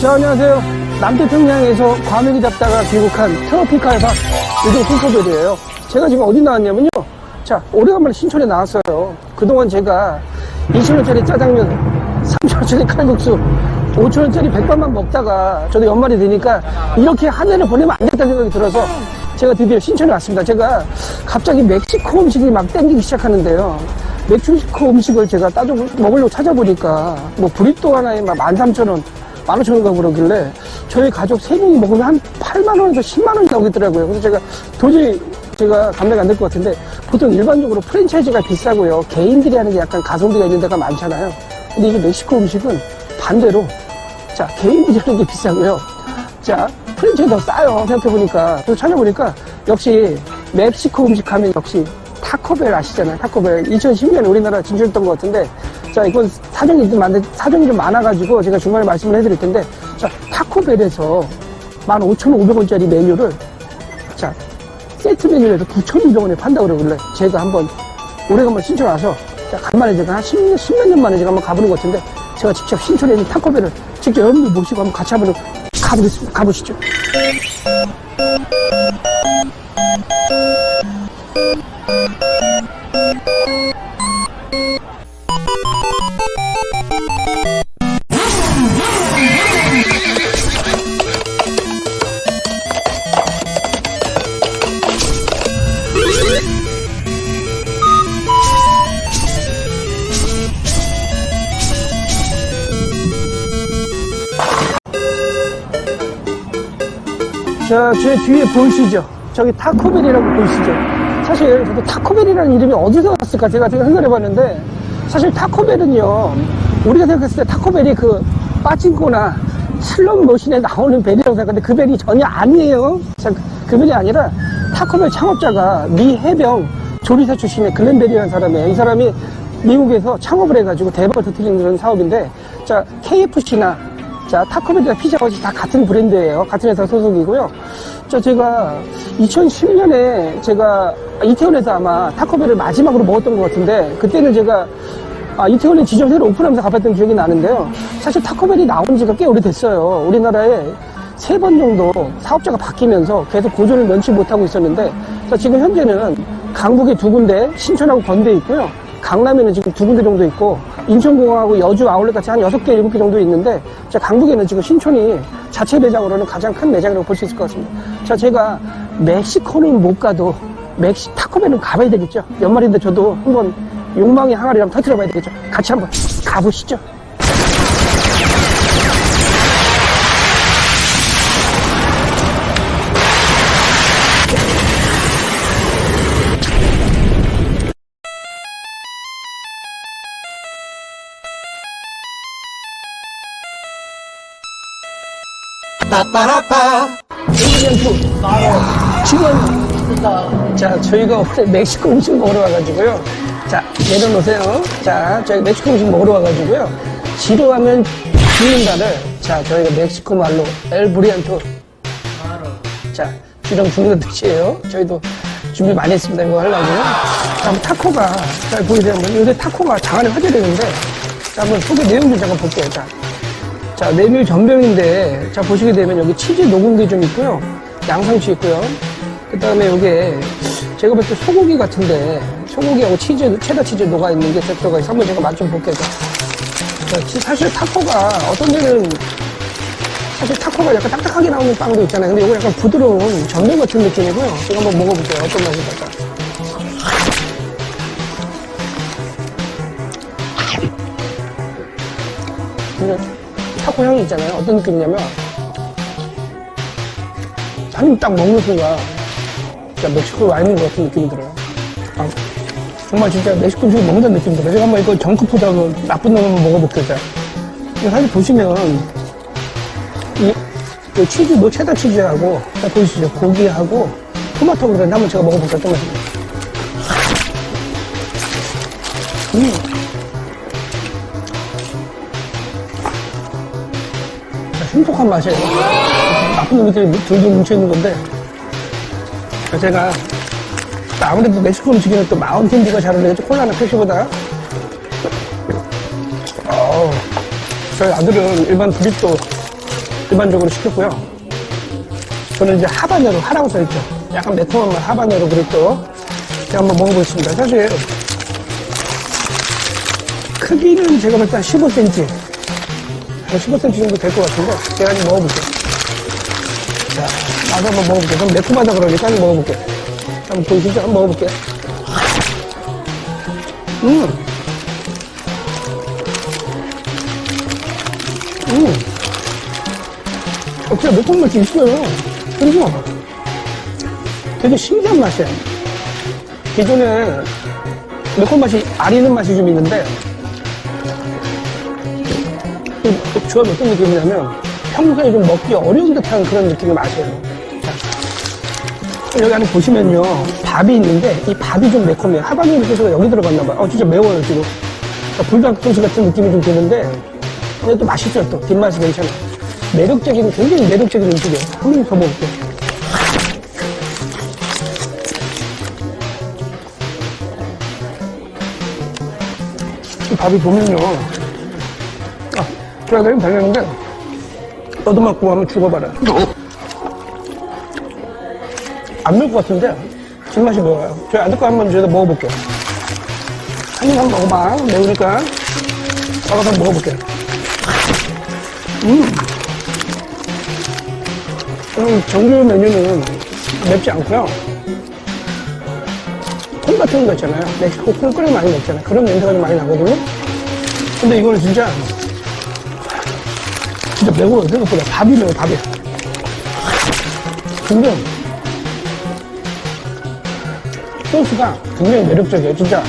자, 안녕하세요. 남태평양에서 과메기 잡다가 귀국한 트로피칼 밥 요즘 콩코벨이에요. 제가 지금 어디 나왔냐면요. 자, 오래간만에 신촌에 나왔어요. 그동안 제가 2,000원짜리 짜장면, 3,000원짜리 칼국수, 5,000원짜리 백반만 먹다가 저도 연말이 되니까 이렇게 한 해를 보내면 안 됐다는 생각이 들어서 제가 드디어 신촌에 왔습니다. 제가 갑자기 멕시코 음식이 막 땡기기 시작하는데요. 멕시코 음식을 제가 먹으려고 찾아보니까 뭐 브리또 하나에 막 13,000원, 15,000원인가 그러길래 저희 가족 3명이 먹으면 한 8만원에서 10만원이 나오겠더라고요. 그래서 제가 도저히 감당이 안 될 것 같은데 보통 일반적으로 프랜차이즈가 비싸고요. 개인들이 하는 게 약간 가성비가 있는 데가 많잖아요. 근데 이게 멕시코 음식은 반대로 자, 개인들이 하는 게 비싸고요. 자, 프랜차이즈가 더 싸요. 생각해보니까. 그래서 찾아보니까 역시 멕시코 음식 하면 역시 타코벨 아시잖아요. 타코벨. 2010년에 우리나라 진출했던 것 같은데 자, 이건 사정이 좀 많아가지고 제가 중간에 말씀을 해드릴 텐데 자, 타코벨에서 15,500원짜리 메뉴를 자, 세트 메뉴에서 9,200원에 판다고 그러길래 제가 한번 오래간만에 신촌 와서 자, 간만에 제가 한 10몇 년 만에 제가 한번 가보는 것 같은데 제가 직접 신촌에 있는 타코벨을 직접 여러분들 모시고 한번 같이 한번 가보겠습니다. 가보시죠. 자, 제 뒤에 보이시죠? 저기 타코벨이라고 보이시죠? 사실 저도 타코벨이라는 이름이 어디서 왔을까 제가 생각을 해봤는데 사실 타코벨은요 우리가 생각했을 때 타코벨이 그 빠진코나 슬롯 머신에 나오는 벨이라고 생각하는데 그 벨이 전혀 아니에요. 자, 그 벨이 아니라 타코벨 창업자가 미 해병 조리사 출신의 글렌벨이라는 사람이에요. 이 사람이 미국에서 창업을 해가지고 대박을 터뜨리는 그런 사업인데 자, KFC나 자, 타코벨이나 피자헛이 다 같은 브랜드예요. 같은 회사 소속이고요. 자, 제가 2010년에 제가 이태원에서 아마 타코벨을 마지막으로 먹었던 것 같은데 그때는 제가 이태원에 지점 새로 오픈하면서 가봤던 기억이 나는데요. 사실 타코벨이 나온 지가 꽤 오래됐어요. 우리나라에 3번 정도 사업자가 바뀌면서 계속 고전을 면치 못하고 있었는데 자, 지금 현재는 강북에 2군데, 신촌하고 건대에 있고요. 강남에는 지금 2군데 정도 있고 인천공항하고 여주 아울렛 같이 한 6개, 7개 정도 있는데 자, 강북에는 지금 신촌이 자체 매장으로는 가장 큰 매장이라고 볼 수 있을 것 같습니다. 자, 제가 멕시코는 못 가도 타코벨은 가봐야 되겠죠. 연말인데 저도 한번 욕망의 항아리 한번 터뜨려 봐야 되겠죠. 같이 한번 가보시죠. 지금 자, 저희가 오늘 멕시코 음식 먹으러 와가지고요. 자, 내려놓으세요. 자, 저희 멕시코 음식 먹으러 와가지고요. 지루하면 죽는다를 자, 저희가 멕시코 말로 엘 브리안토 자, 지금 죽는 뜻이에요. 저희도 준비 많이 했습니다. 이거 하려고요. 자, 타코가 잘 보이세요? 요새 타코가 장안에 화제되는데 자, 한번 소개 내용 좀 잠깐 볼게요. 자, 메뉴 전병인데, 자, 보시게 되면 여기 치즈 녹은 게 좀 있고요. 양상추 있고요. 그 다음에 여기에 제가 볼 때 소고기 같은데, 소고기하고 치즈, 체다 치즈 녹아있는 게 들어가 있어서 한번 제가 맛 좀 볼게요. 자, 사실 타코가 어떤 데는 사실 타코가 약간 딱딱하게 나오는 빵도 있잖아요. 근데 이거 약간 부드러운 전병 같은 느낌이고요. 제가 한번 먹어볼게요. 어떤 맛이 날까. 타코 향이 있잖아요. 어떤 느낌이냐면 한 입 딱 먹는 순간 진짜 멕시코에 와 있는 것 같은 느낌이 들어요. 정말 진짜 멕시코 음식 먹는다는 느낌이 들어요. 제가 한번 이거 정크푸드하고 나쁜 놈 한번 먹어볼게요. 자, 사실 보시면 이 치즈, 체다 치즈하고 딱 보이시죠? 고기하고 토마토 그런데 한번 제가 먹어볼게요. 조금만. 신속한 맛이에요. 나쁜 놈들이 둘둘 뭉쳐있는 건데 제가 아무래도 멕시코 음식에는 또 마운틴 듀가 잘 어울리겠죠. 콜라나 펩시보다. 저희 아들은 일반 브리또 일반적으로 시켰고요. 저는 이제 하라고 써있죠. 약간 매콤한 맛 하바네로 브리또. 제가 한번 먹어보겠습니다. 사실 크기는 제가 볼 때 한 15cm 15cm 정도 될 것 같은데 제가 한번 먹어볼게요. 자, 나도 한번 먹어볼게요. 좀 매콤하다 그러니까 한번 먹어볼게요. 한번 보이시죠? 한번 먹어볼게요. 진짜 매콤한 맛이 있어요. 그리고 되게 신기한 맛이에요. 기존에 매콤 맛이 아리는 맛이 좀 있는데 조합이 어떤 느낌이냐면 평소에 좀 먹기 어려운 듯한 그런 느낌의 맛이에요. 자, 여기 안에 보시면요 밥이 있는데 이 밥이 좀 매콤해요. 하바네로 소스가 여기 들어갔나봐요. 진짜 매워요 지금. 그러니까 불닭 소스 같은 느낌이 좀 드는데 근데 또 맛있어요. 또 뒷맛이 괜찮아요. 굉장히 매력적인 음식이에요. 한번 더 먹을게요. 이 밥이 보면요 제가 되긴 달렸는데 너도 맞고 하면 죽어봐라. 안 매울 것 같은데 뒷맛이 매워요. 저희 아들 거 한번 저희가 먹어볼게요. 한 입 한번 먹어봐. 매우니까 먹어서 한번 먹어볼게요. 정규 메뉴는 맵지 않고요. 콩 같은 거 있잖아요. 멕시코 콩 끓여 많이 먹잖아요. 그런 냄새가 좀 많이 나거든요. 근데 이거는 진짜 매워요. 생각보다 밥이 매워. 밥이. 근데 소스가 굉장히 매력적이에요. 진짜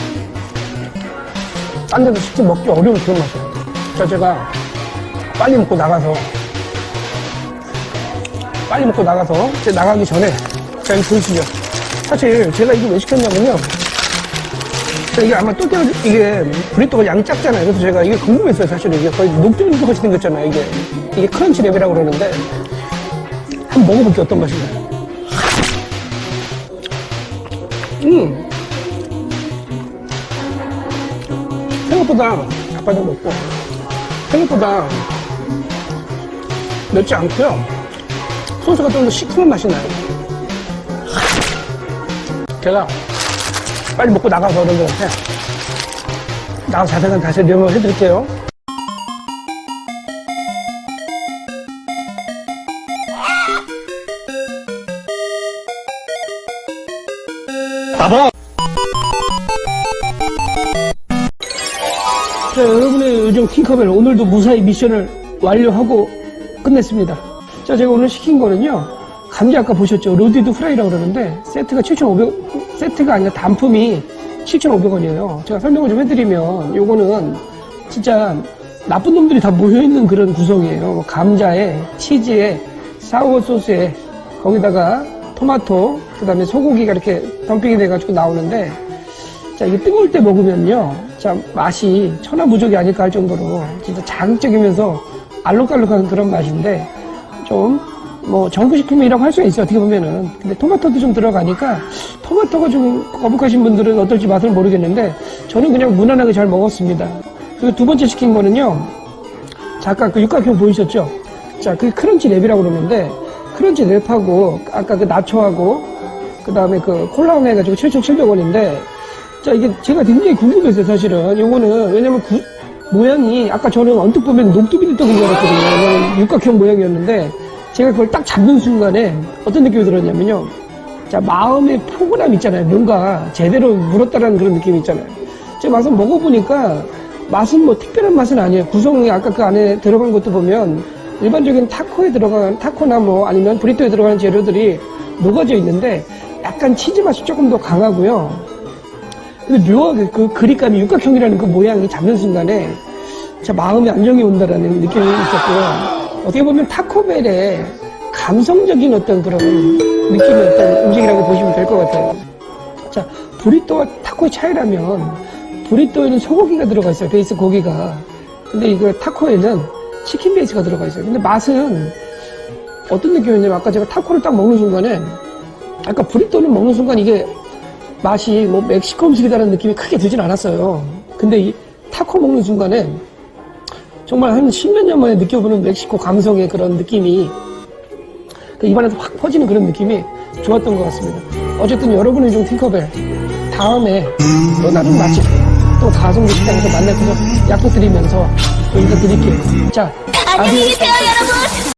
딴 데서 직접 먹기 어려운 그런 맛이에요. 자, 제가 빨리 먹고 나가서 제가 나가기 전에 자, 이거 보이시죠? 사실 제가 이거 왜 시켰냐면요. 이게 아마 이게 브리또가 양이 작잖아요. 그래서 제가 이게 궁금했어요. 사실 이게 거의 녹두빙수 같이 생겼잖아요. 이게 크런치 랩이라고 그러는데 한번 먹어볼게요. 어떤 맛인가요? 생각보다 아빠 좀 먹고 생각보다 맵지 않고요. 소스가 좀 더 시큼한 맛이 나요. 제가 빨리 먹고 나가서 어른들한테 나가서 자세한 다시 설명을 해드릴게요. 자, 여러분의 요정 팅커벨 오늘도 무사히 미션을 완료하고 끝냈습니다. 자, 제가 오늘 시킨 거는요 감자 아까 보셨죠? 로디드 프라이라고 그러는데 세트가 아니라 단품이 7,500원이에요. 제가 설명을 좀 해드리면 요거는 진짜 나쁜 놈들이 다 모여있는 그런 구성이에요. 감자에 치즈에 사워 소스에 거기다가 토마토 그 다음에 소고기가 이렇게 덤핑이 돼가지고 나오는데 자, 이게 뜨거울 때 먹으면요 자, 맛이 천하무적이 아닐까 할 정도로 진짜 자극적이면서 알록달록한 그런 맛인데 좀 뭐 정크식품이라고 할 수가 있어요. 어떻게 보면은. 근데 토마토도 좀 들어가니까 토마토가 좀 거북하신 분들은 어떨지 맛을 모르겠는데 저는 그냥 무난하게 잘 먹었습니다. 그리고 두 번째 시킨 거는요 자, 아까 그 육각형 보이셨죠? 자, 그게 크런치 랩이라고 그러는데 크런치 랩하고 아까 그 나초하고 그 다음에 그 콜라운 해가지고 7,700원인데 자, 이게 제가 굉장히 궁금했어요. 사실은 요거는 왜냐면 모양이 아까 저는 언뜻 보면 녹두비를 떡인 줄 알았거든요. 육각형 모양이었는데 제가 그걸 딱 잡는 순간에 어떤 느낌이 들었냐면요 자, 마음의 포근함 있잖아요. 뭔가 제대로 물었다라는 그런 느낌이 있잖아요. 제가 와서 먹어보니까 맛은 뭐 특별한 맛은 아니에요. 구성이 아까 그 안에 들어간 것도 보면 일반적인 타코에 들어간 타코나 뭐 아니면 브리또에 들어가는 재료들이 녹아져 있는데 약간 치즈 맛이 조금 더 강하고요. 근데 묘하게 그 그립감이 육각형이라는 그 모양이 잡는 순간에 자, 마음의 안정이 온다라는 느낌이 있었고요. 어떻게 보면 타코벨의 감성적인 어떤 그런 느낌의 어떤 음식이라고 보시면 될 것 같아요. 자, 브리또와 타코의 차이라면 브리또에는 소고기가 들어가 있어요. 베이스 고기가. 근데 이거 타코에는 치킨 베이스가 들어가 있어요. 근데 맛은 어떤 느낌이냐면 아까 제가 타코를 딱 먹는 순간에 아까 브리또를 먹는 순간 이게 맛이 뭐 멕시코 음식이라는 느낌이 크게 들진 않았어요. 근데 이 타코 먹는 순간에 정말 한 10몇 년 만에 느껴보는 멕시코 감성의 그런 느낌이 입안에서 확 퍼지는 그런 느낌이 좋았던 것 같습니다. 어쨌든 여러분의 좀 팅커벨 다음에 또 다른 맛집 또 가성비 식당에서 만날 것을 약속드리면서 인사드릴게요. 자, 안녕히 계세요, 여러분.